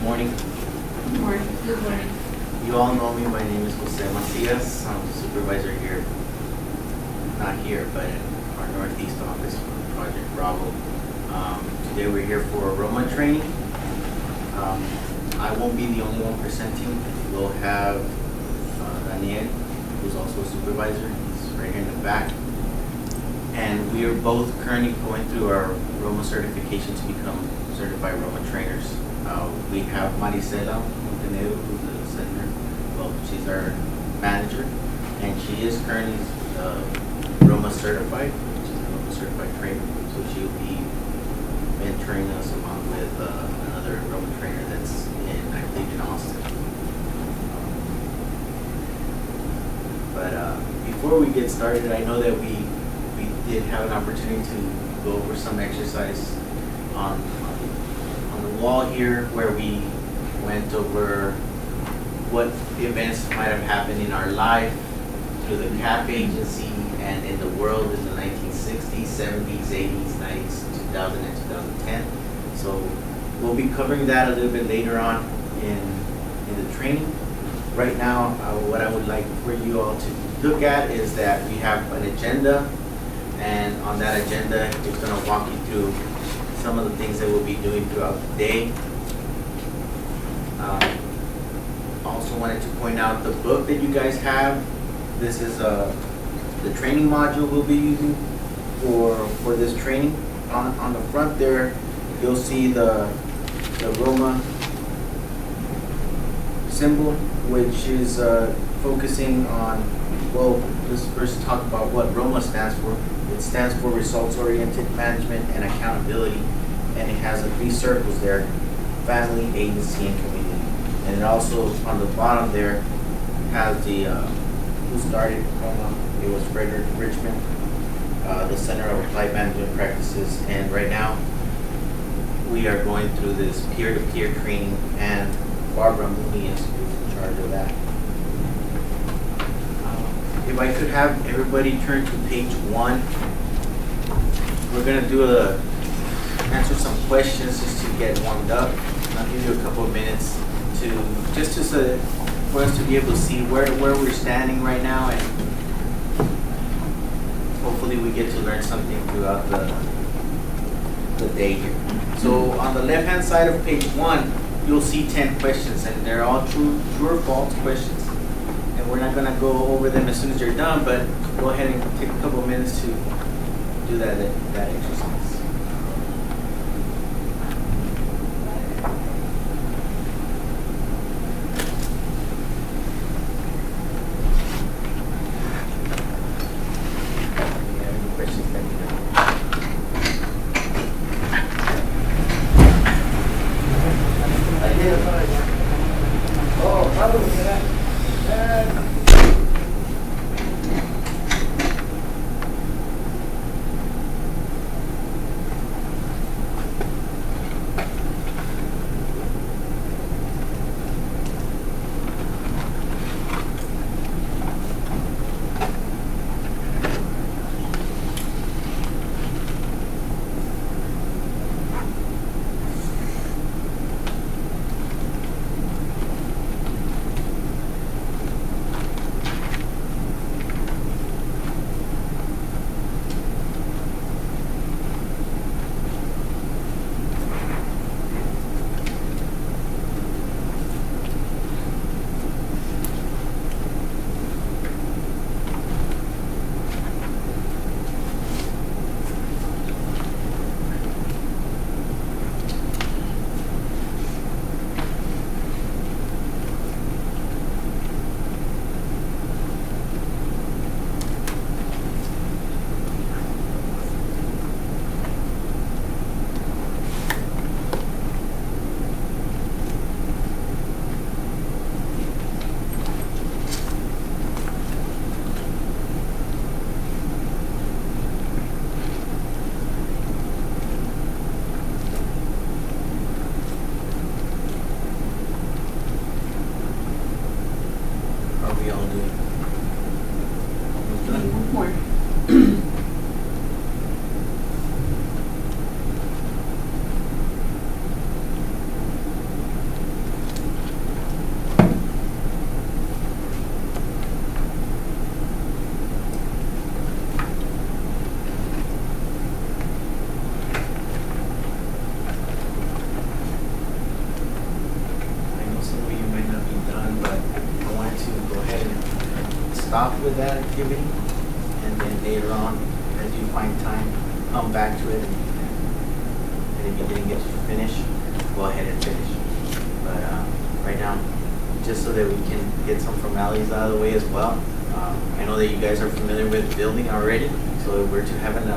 Morning. Good morning. Good morning. You all know me. My name is Jose Macias. I'm the supervisor here, not here, but in our Northeast office for Project Bravo. Today we're here for Roma training. I won't be the only one presenting. We'll have Daniel, who's also a supervisor. He's right here in the back. And we are both currently going through our Roma certification to become certified Roma trainers. We have Maricela Montenegro, who's the center. Well, she's our manager, and she is currently Roma certified. She's a Roma certified trainer, so she'll be mentoring us along with another Roma trainer that's I believe in Austin. But before we get started, I know that we did have an opportunity to go over some exercise on the wall here, where we went over what events might have happened in our life through the CAP agency and in the world in the 1960s, 70s, 80s, 90s, 2000 and 2010. So we'll be covering that a little bit later on in the training. Right now, what I would like for you all to look at is that we have an agenda, and on that agenda, it's going to walk you through some of the things that we'll be doing throughout the day. Also wanted to point out the book that you guys have. This is the training module we'll be using for this training. On the front there, you'll see the Roma symbol, which is focusing on, well, let's first talk about what Roma stands for. It stands for Results-Oriented Management and Accountability, and it has the 3 circles there: family, agency, and community. And it also, on the bottom there, has the who started Roma. It was Frederick Richmond, the Center of Applied Management Practices, and right now we are going through this peer-to-peer training, and Barbara Mooney is in charge of that. If I could have everybody turn to page 1. We're going to answer some questions just to get warmed up. I'll give you a couple of minutes for us to be able to see where we're standing right now, and hopefully we get to learn something throughout the day here. So on the left-hand side of page 1, you'll see 10 questions, and they're all true or false questions. And we're not going to go over them as soon as you're done, but go ahead and take a couple of minutes to do that exercise. Any questions, let me know. with that activity, and then later on, as you find time, come back to it, and if you didn't get to finish, go ahead and finish. But right now, just so that we can get some formalities out of the way as well, I know that you guys are familiar with the building already, so if we're to have an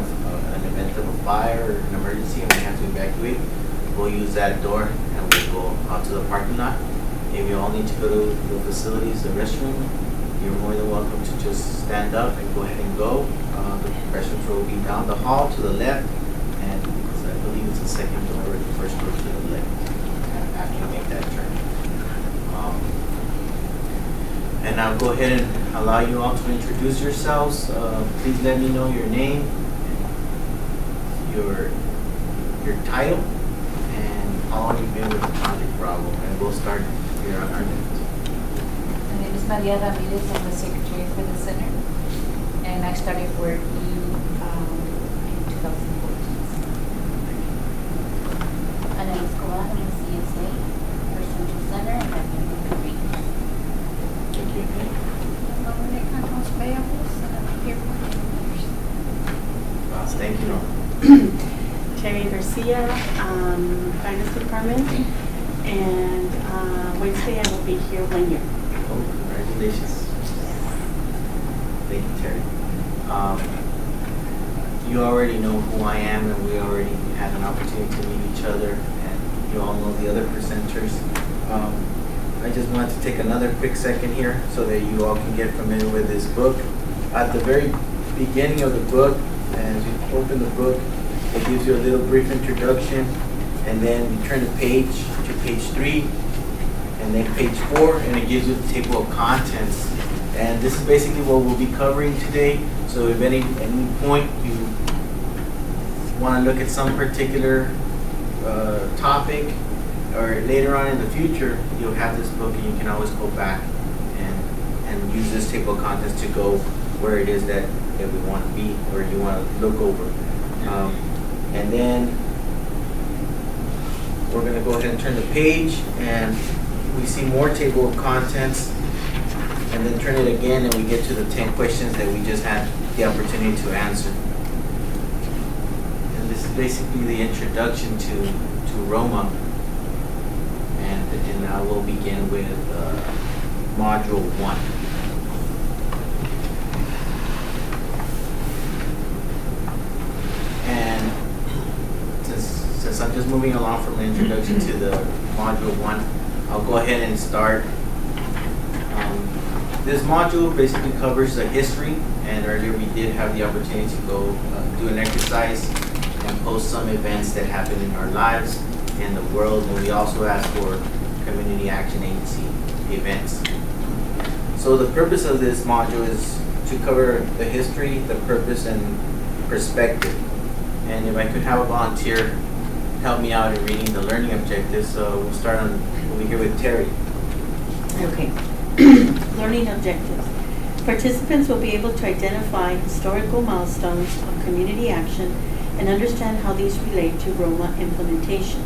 event of a fire or an emergency and we have to evacuate, we'll use that door and we'll go out to the parking lot. If you all need to go to the facilities, the restroom, you're more than welcome to just stand up and go ahead and go. The restrooms will be down the hall to the left, and I believe it's the second door or the first door to the left after you make that turn. And I'll go ahead and allow you all to introduce yourselves. Please let me know your name, your title, and how long you've been with Project Bravo. And we'll start here on our left. My name is Maria Ramirez. I'm the secretary for the center, and I started working in 2014. Ana Escobar, I'm a CSA for Central Center, and I've been here for 3 years. Thank you. Norma Accounts Payables, and I'm here for 10 years. Thank you, Norma. Terry Garcia, Finance Department, and Wednesday I will be here 1 year. Oh, congratulations. Thank you, Terry. You already know who I am, and we already had an opportunity to meet each other, and you all know the other presenters. I just wanted to take another quick second here so that you all can get familiar with this book. At the very beginning of the book, as you open the book, it gives you a little brief introduction, and then you turn the page to page 3, and then page 4, and it gives you the table of contents. And this is basically what we'll be covering today. So if any point you want to look at some particular topic, or later on in the future, you'll have this book and you can always go back and use this table of contents to go where it is that we want to be or you want to look over. And then we're going to go ahead and turn the page, and we see more table of contents, and then turn it again and we get to the 10 questions that we just had the opportunity to answer. And this is basically the introduction to Roma. And I will begin with Module 1. And since I'm just moving along from the introduction to the Module 1, I'll go ahead and start. This module basically covers the history, and earlier we did have the opportunity to go do an exercise and post some events that happened in our lives in the world, and we also asked for Community Action Agency events. So the purpose of this module is to cover the history, the purpose, and perspective. And if I could have a volunteer help me out in reading the learning objectives, so we'll start over here with Terry. Okay. Learning objectives. Participants will be able to identify historical milestones of community action and understand how these relate to Roma implementation.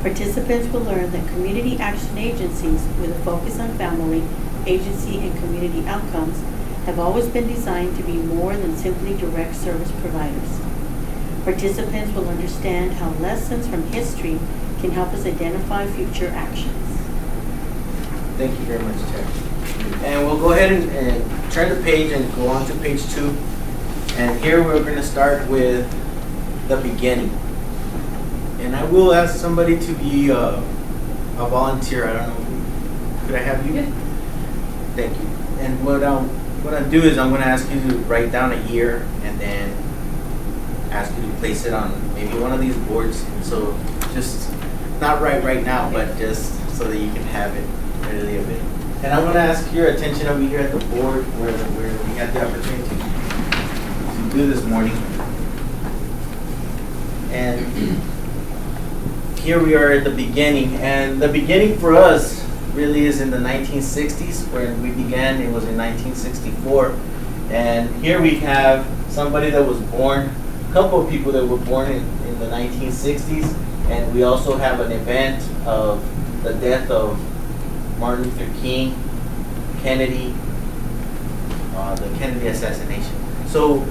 Participants will learn that community action agencies with a focus on family, agency, and community outcomes have always been designed to be more than simply direct service providers. Participants will understand how lessons from history can help us identify future actions. Thank you very much, Terry. And we'll go ahead and turn the page and go on to page 2. And here we're going to start with the beginning. And I will ask somebody to be a volunteer. I don't know. Could I have you? Yeah. Thank you. And what I'll do is I'm going to ask you to write down a year and then ask you to place it on maybe one of these boards. So just not right now, but just so that you can have it readily available. And I'm going to ask your attention over here at the board where we had the opportunity to do this morning. And here we are at the beginning. And the beginning for us really is in the 1960s. When we began, it was in 1964. And here we have somebody that was born, a couple of people that were born in the 1960s. And we also have an event of the death of Martin Luther King, Kennedy, the Kennedy assassination. So,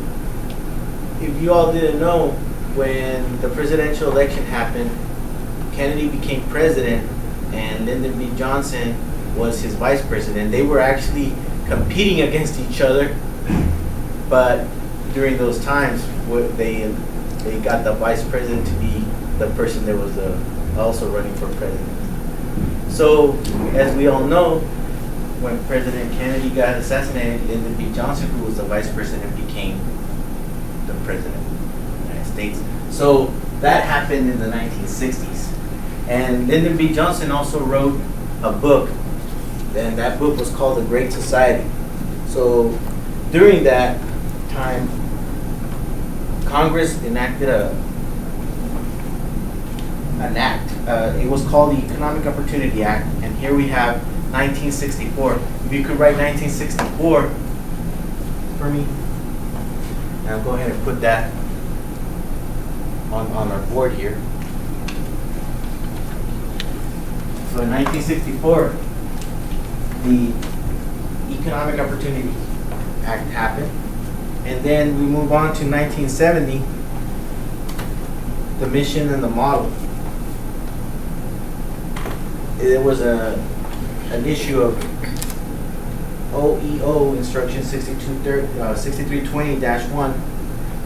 if you all didn't know, when the presidential election happened, Kennedy became president and Lyndon B. Johnson was his vice president. They were actually competing against each other, but during those times, they got the vice president to be the person that was also running for president. So, as we all know, when President Kennedy got assassinated, Lyndon B. Johnson, who was the vice president, became the president of the United States. So that happened in the 1960s. And Lyndon B. Johnson also wrote a book, and that book was called The Great Society. So during that time, Congress enacted an act. It was called the Economic Opportunity Act, and here we have 1964. If you could write 1964 for me. Now go ahead and put that on our board here. So in 1964, the Economic Opportunity Act happened. And then we move on to 1970, the mission and the model. There was an issue of OEO Instruction 6320-1.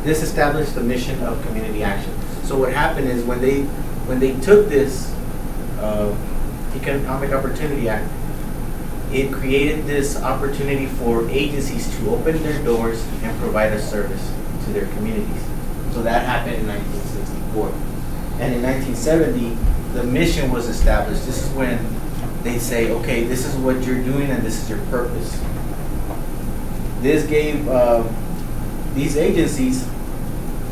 This established the mission of community action. So what happened is when they took this Economic Opportunity Act, it created this opportunity for agencies to open their doors and provide a service to their communities. So that happened in 1964. And in 1970, the mission was established. This is when they say, okay, this is what you're doing and this is your purpose. This gave these agencies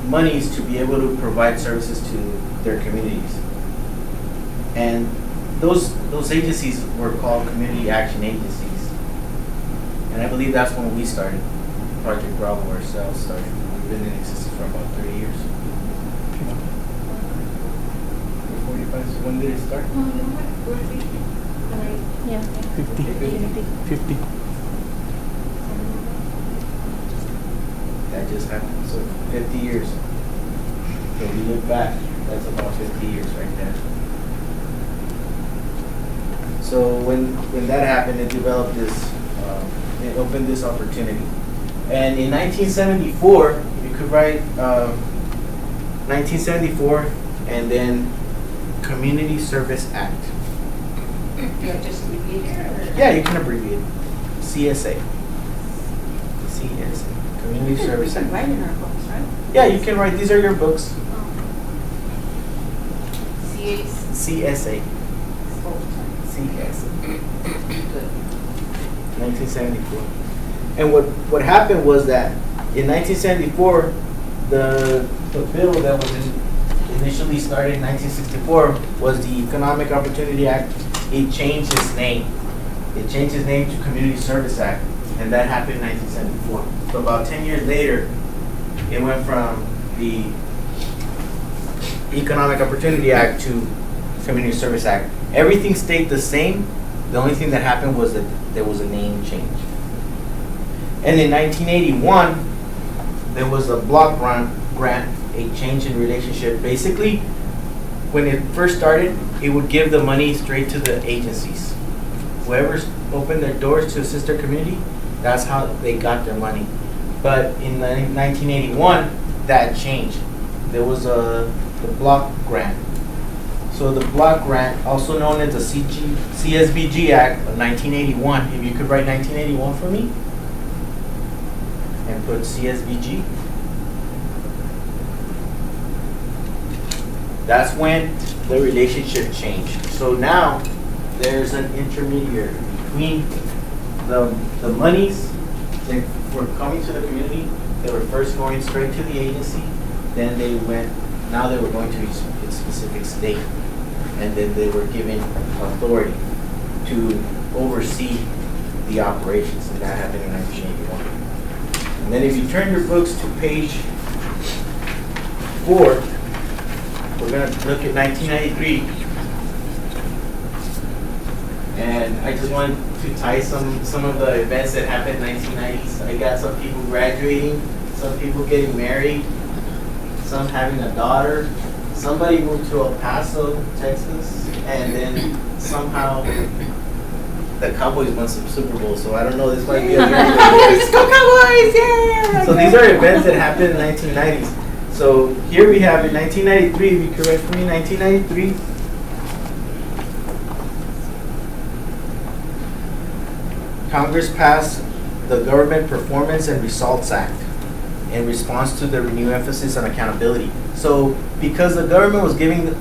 monies to be able to provide services to their communities. And those agencies were called community action agencies. And I believe that's when we started. Project Bravo ourselves started. We've been in existence for about 30 years. 45, so when did it start? Yeah. 50. That just happened. So 50 years. So we look back, that's about 50 years right there. So when that happened, it developed this, it opened this opportunity. And in 1974, you could write 1974 and then Community Service Act. Yeah, just repeat it, or? Yeah, you can abbreviate it. CSA. CSA. Community Service We can Act. write in our books, right? Yeah, you can write. These are your books. CAs. CSA. CSA. 1974. And what happened was that in 1974, the bill that was initially started in 1964 was the Economic Opportunity Act. It changed its name. It changed its name to Community Service Act, and that happened in 1974. So about 10 years later, it went from the Economic Opportunity Act to Community Service Act. Everything stayed the same. The only thing that happened was that there was a name change. And in 1981, there was a block grant, a change in relationship. Basically, when it first started, it would give the money straight to the agencies. Whoever opened their doors to assist their community, that's how they got their money. But in 1981, that changed. There was the block grant. So the block grant, also known as the CSBG Act of 1981. If you could write 1981 for me and put CSBG. That's when the relationship changed. So now there's an intermediary between the monies that were coming to the community. They were first going straight to the agency, then now they were going to a specific state, and then they were given authority to oversee the operations, and that happened in 1981. And then if you turn your books to page 4, we're going to look at 1993. And I just want to tie some of the events that happened in 1990s. I got some people graduating, some people getting married, some having a daughter. Somebody moved to El Paso, Texas, and then somehow the Cowboys won some Super Bowl. So I don't know. This might be a Let's go Cowboys! Yeah! So these are events that happened in 1990s. So here we have in 1993. If you correct for me, 1993. Congress passed the Government Performance and Results Act in response to the renewed emphasis on accountability. So because the government was giving the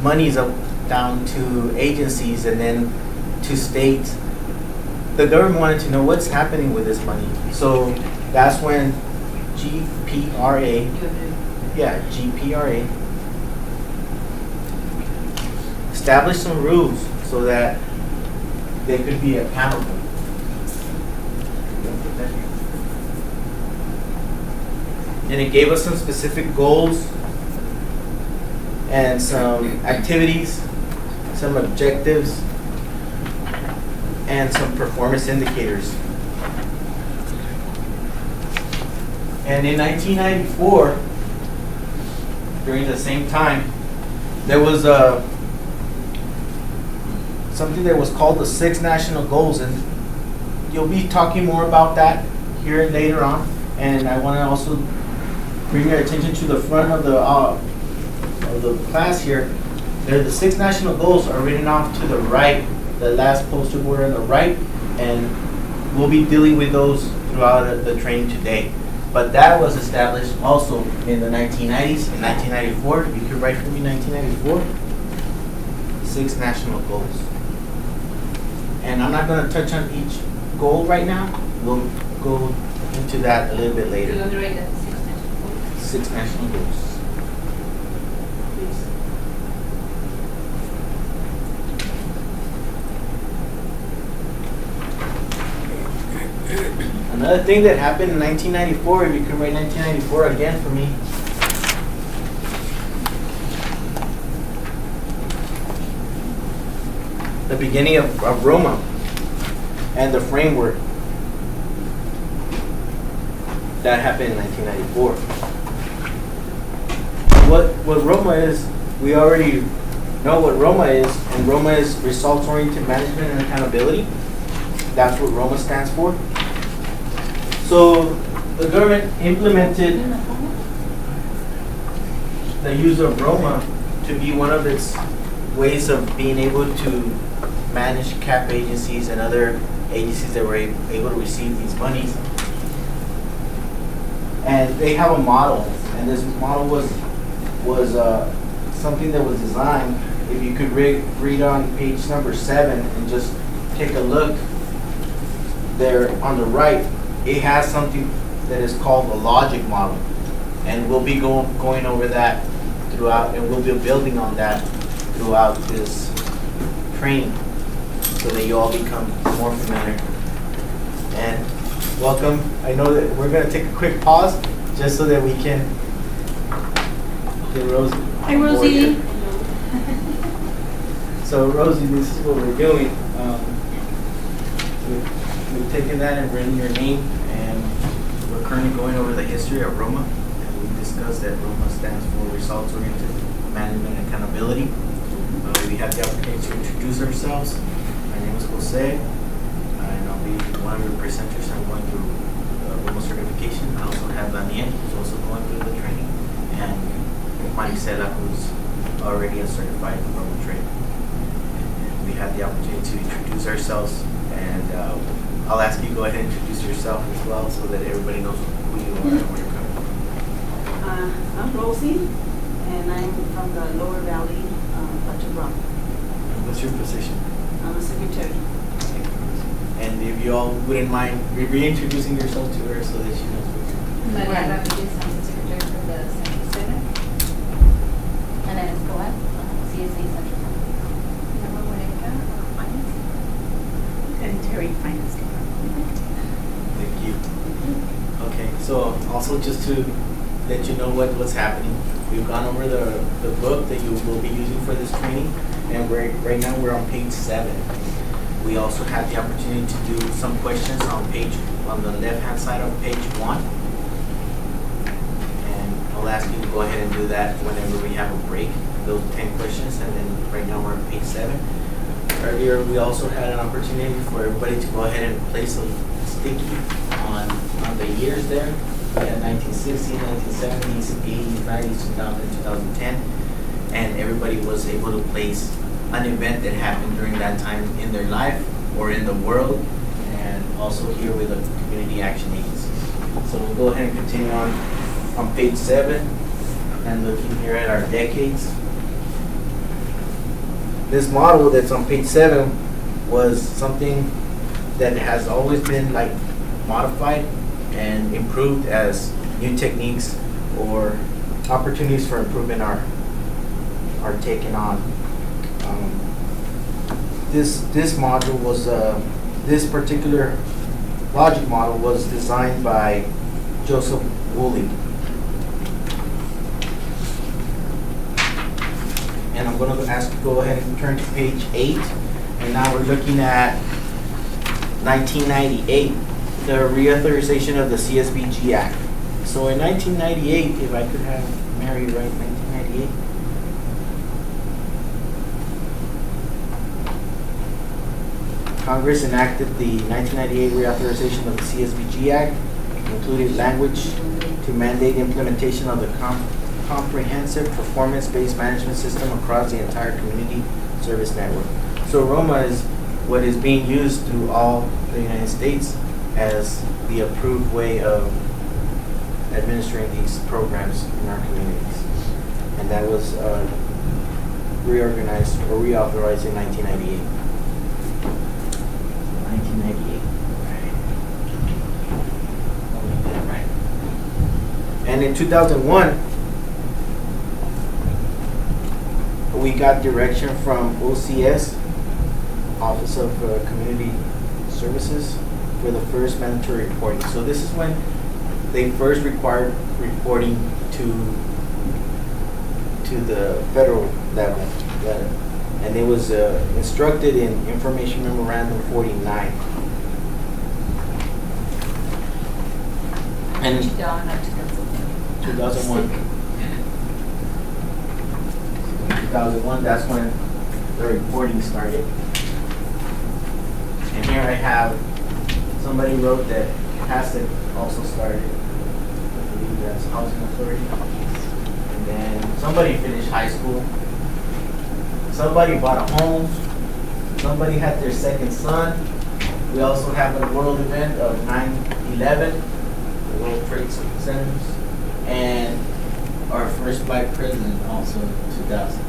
monies up down to agencies and then to states, the government wanted to know what's happening with this money. So that's when GPRA established some rules so that they could be accountable. And it gave us some specific goals and some activities, some objectives, and some performance indicators. And in 1994, during the same time, there was something that was called the 6 National Goals, and you'll be talking more about that here later on. And I want to also bring your attention to the front of the class here. There, the 6 national goals are written off to the right, the last poster board on the right, and we'll be dealing with those throughout the training today. But that was established also in the 1990s, in 1994. You could write for me 1994. 6 national goals. And I'm not going to touch on each goal right now. We'll go into that a little bit later. You're going to write the 6 national goals. 6 national goals. Please. Another thing that happened in 1994, if you could write 1994 again for me. The beginning of Roma and the framework. That happened in 1994. What Roma is, we already know what Roma is, and Roma is results-oriented management and accountability. That's what Roma stands for. So the government implemented the use of Roma to be one of its ways of being able to manage CAP agencies and other agencies that were able to receive these monies. And they have a model, and this model was something that was designed. If you could read on page number 7 and just take a look there on the right, it has something that is called the logic model, and we'll be going over that throughout, and we'll be building on that throughout this training so that you all become more familiar. And welcome. I know that we're going to take a quick pause just so that we can get Rosie. Hi, Rosie. So Rosie, this is what we're doing. We've taken that and written your name, and we're currently going over the history of Roma. And we discussed that Roma stands for Results-Oriented Management and Accountability. We have the opportunity to introduce ourselves. My name is Jose, and I'll be one of your presenters. I'm going through Roma certification. I also have Daniel, who's also going through the training, and Maricela, who's already a certified Roma trainer. And we have the opportunity to introduce ourselves, and I'll ask you to go ahead and introduce yourself as well so that everybody knows who you are and where you're coming from. I'm Rosie, and I'm from the Lower Valley, Pachacra. What's your position? I'm a secretary. And if you all wouldn't mind reintroducing yourself to her so that she knows who you are. Maria Ramirez, I'm the secretary for the Central Center. And then it's Coat, CSA Central. Number Moreca, Finance. And Terry, Finance Department. Thank you. Okay, so also just to let you know what's happening, we've gone over the book that you will be using for this training, and right now we're on page 7. We also had the opportunity to do some questions on the left-hand side of page 1. And I'll ask you to go ahead and do that whenever we have a break, those 10 questions, and then right now we're on page 7. Earlier, we also had an opportunity for everybody to go ahead and place a sticky on the years there. We had 1960s, 1970s, 80s, 90s, 2000, 2010. And everybody was able to place an event that happened during that time in their life or in the world, and also here with the Community Action Agency. So we'll go ahead and continue on page 7 and looking here at our decades. This model that's on page 7 was something that has always been like modified and improved as new techniques or opportunities for improvement are taken on. This module was this particular logic model was designed by Joseph Woolley. And I'm going to ask you to go ahead and turn to page 8. And now we're looking at 1998, the reauthorization of the CSBG Act. So in 1998, if I could have Mary write 1998. Congress enacted the 1998 reauthorization of the CSBG Act, including language to mandate implementation of the comprehensive performance-based management system across the entire community service network. So ROMA is what is being used through all the United States as the approved way of administering these programs in our communities. And that was reorganized or reauthorized in 1998. 1998. Right. And in 2001, we got direction from OCS, Office of Community Services, for the first mandatory reporting. So this is when they first required reporting to the federal level. And it was instructed in Information Memorandum 49. And in 2001. 2001, that's when the reporting started. And here I have, somebody wrote that HACCP also started. I believe that's Housing Authority. And then somebody finished high school. Somebody bought a home. Somebody had their second son. We also have a world event of 9/11, the World Trade Centers, and our first black president also in 2000.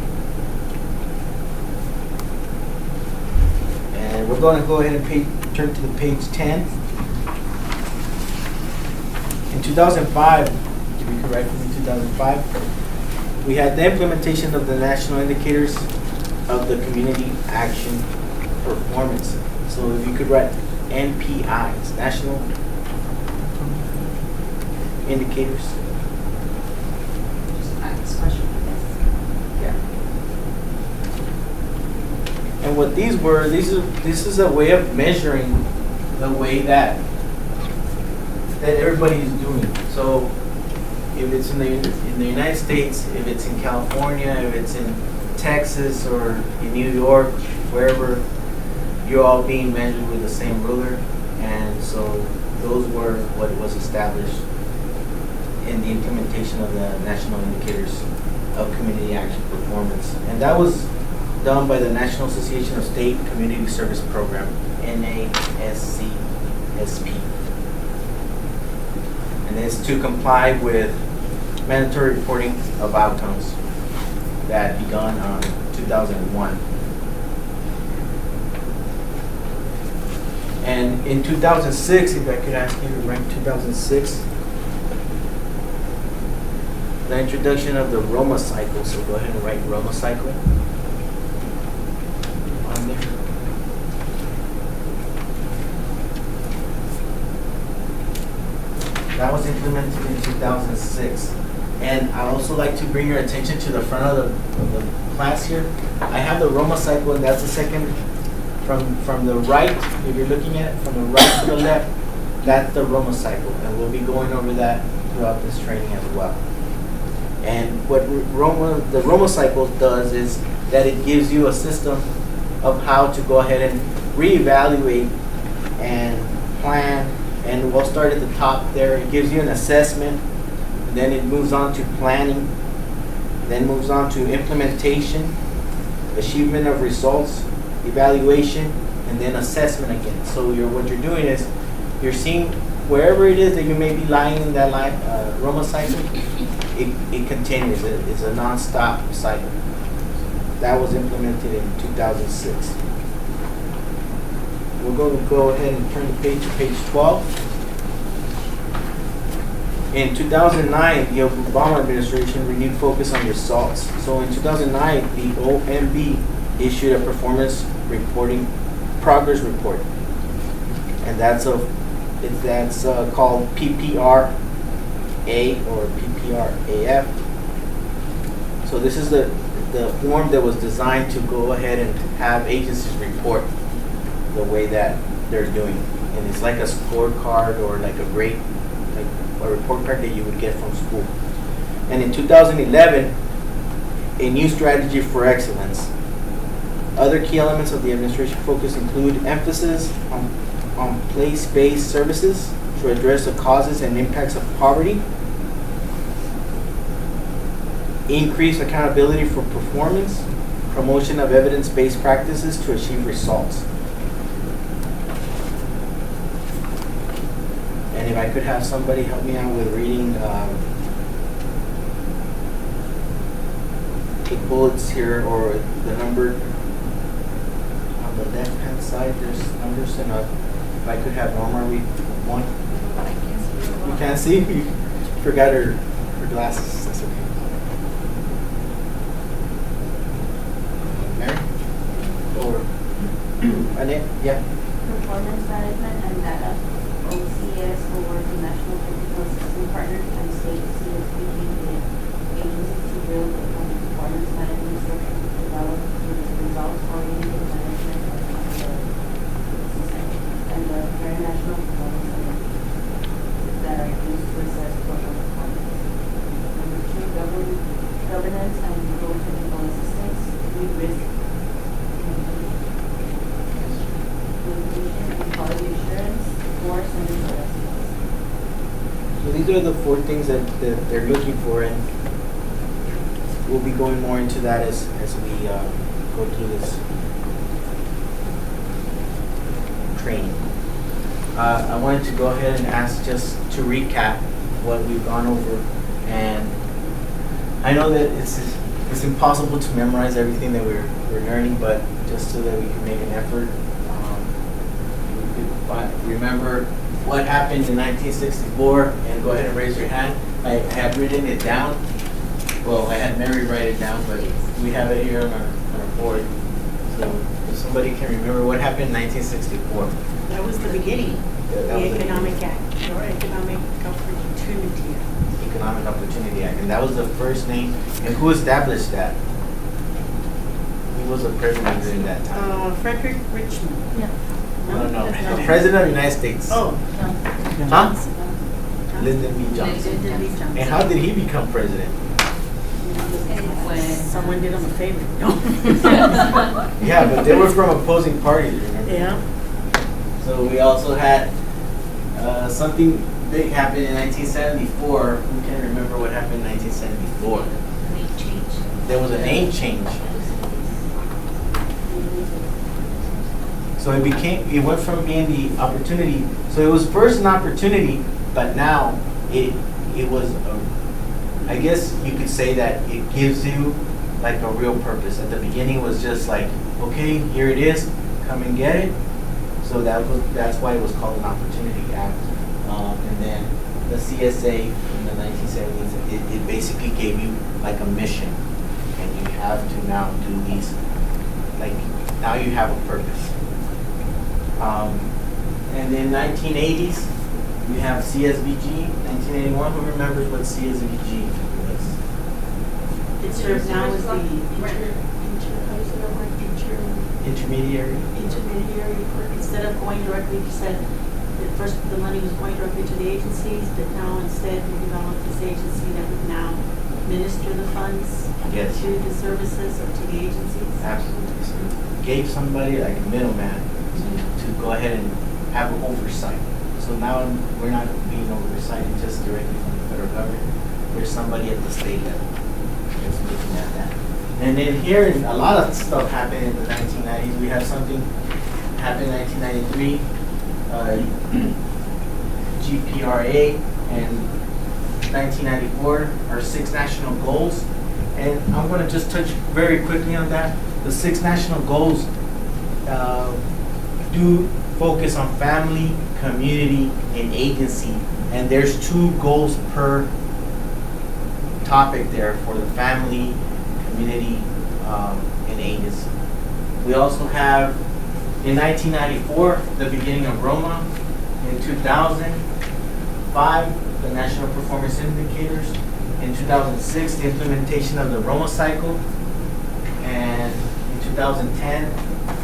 And we're going to go ahead and turn to the page 10. In 2005, to be correct, in 2005, we had the implementation of the national indicators of the community action performance. So if you could write NPIs, national indicators. Just practice question for this. Yeah. And what these were, this is a way of measuring the way that everybody is doing. So if it's in the United States, if it's in California, if it's in Texas or in New York, wherever, you're all being measured with the same ruler. And so those were what was established in the implementation of the national indicators of community action performance. And that was done by the National Association of State Community Service Program, NASCSP. And it's to comply with mandatory reporting of outcomes that began on 2001. And in 2006, if I could ask you to rank 2006, the introduction of the Roma cycle. So go ahead and write Roma cycle on there. That was implemented in 2006. And I'd also like to bring your attention to the front of the class here. I have the Roma cycle, and that's the second from the right, if you're looking at it, from the right to the left, that's the Roma cycle, and we'll be going over that throughout this training as well. And what the Roma cycle does is that it gives you a system of how to go ahead and reevaluate and plan. And we'll start at the top there. It gives you an assessment, then it moves on to planning, then moves on to implementation, achievement of results, evaluation, and then assessment again. So what you're doing is you're seeing wherever it is that you may be lying in that Roma cycle, it continues. It's a non-stop cycle. That was implemented in 2006. We're going to go ahead and turn the page to page 12. In 2009, the Obama administration renewed focus on results. So in 2009, the OMB issued a performance reporting progress report, and that's called PPRA or PPRAF. So this is the form that was designed to go ahead and have agencies report the way that they're doing, and it's like a scorecard or like a report card that you would get from school. And in 2011, a new strategy for excellence. Other key elements of the administration focus include emphasis on place-based services to address the causes and impacts of poverty, increase accountability for performance, promotion of evidence-based practices to achieve results. And if I could have somebody help me out with reading the bullets here, or the number on the left-hand side, there's numbers, and if I could have Norma read one. You can't see? You forgot her glasses. That's okay. Mary? Or Annette? Yeah. Performance management and data. OCS will work with national technical assistance partners and state CSPG agencies to build a performance management structure to develop results-oriented management of the system and the very national performance indicators that are used to assess program performance. Number 2, governance and control technical assistance, 3, risk mitigation and quality assurance. So these are the 4 things that they're looking for, and we'll be going more into that as we go through this training. I wanted to go ahead and ask just to recap what we've gone over, and I know that it's impossible to memorize everything that we're learning, but just so that we can make an effort. Remember what happened in 1964, and go ahead and raise your hand. I had written it down. Well, I had Mary write it down, but we have it here on our board. So if somebody can remember what happened in 1964. That was the beginning, That the was Economic Act, or Economic Opportunity Act. Economic Opportunity Act, and that was the first name. And who established that? Who was the president during that time? Frederick Richmond. No. No, that's not the it. President of the United States. Oh, Huh? Lyndon B. Johnson. Lyndon B. Johnson. And how did he become president? Someone did him a favor. No. Yeah, but they were from opposing parties, remember? Yeah. So we also had something big happen in 1974. Who can remember what happened in 1974? There was a name change. So it went from being the opportunity. So it was first an opportunity, but now it was, I guess you could say that it gives you like a real purpose. At the beginning it was just like, okay, here it is, come and get it. So that's why it was called an Opportunity Act. And then the CSA in the 1970s, it basically gave you like a mission, and you have to now do these, like now you have a purpose. And in 1980s, we have CSVG. 1981, who remembers what CSVG was? It serves now as the intermediary. intermediary, or instead of going directly, you said that first the money was going directly to the agencies, but now instead we developed this agency that would now administer the funds Yes. to the services or to the agencies? Absolutely. So we gave somebody like a middleman to go ahead and have oversight. So now we're not being oversighted just directly from the federal government. There's somebody at the state level that's looking at that. And then here, a lot of stuff happened in the 1990s. We have something happened in 1993, GPRA, and 1994, our 6 national goals. And I'm going to just touch very quickly on that. The 6 national goals do focus on family, community, and agency. And there's 2 goals per topic there for the family, community, and agency. We also have, in 1994, the beginning of Roma. In 2005, the National Performance Indicators. In 2006, the implementation of the Roma cycle. And in 2010,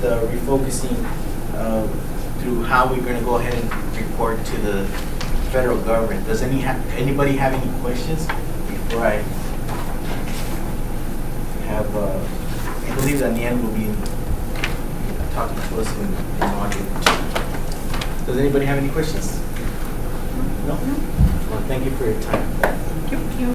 the refocusing through how we're going to go ahead and report to the federal government. Does anybody have any questions before I have, I believe that Nian will be talking to us in audio. Does anybody have any questions? No? Well, thank you for your time.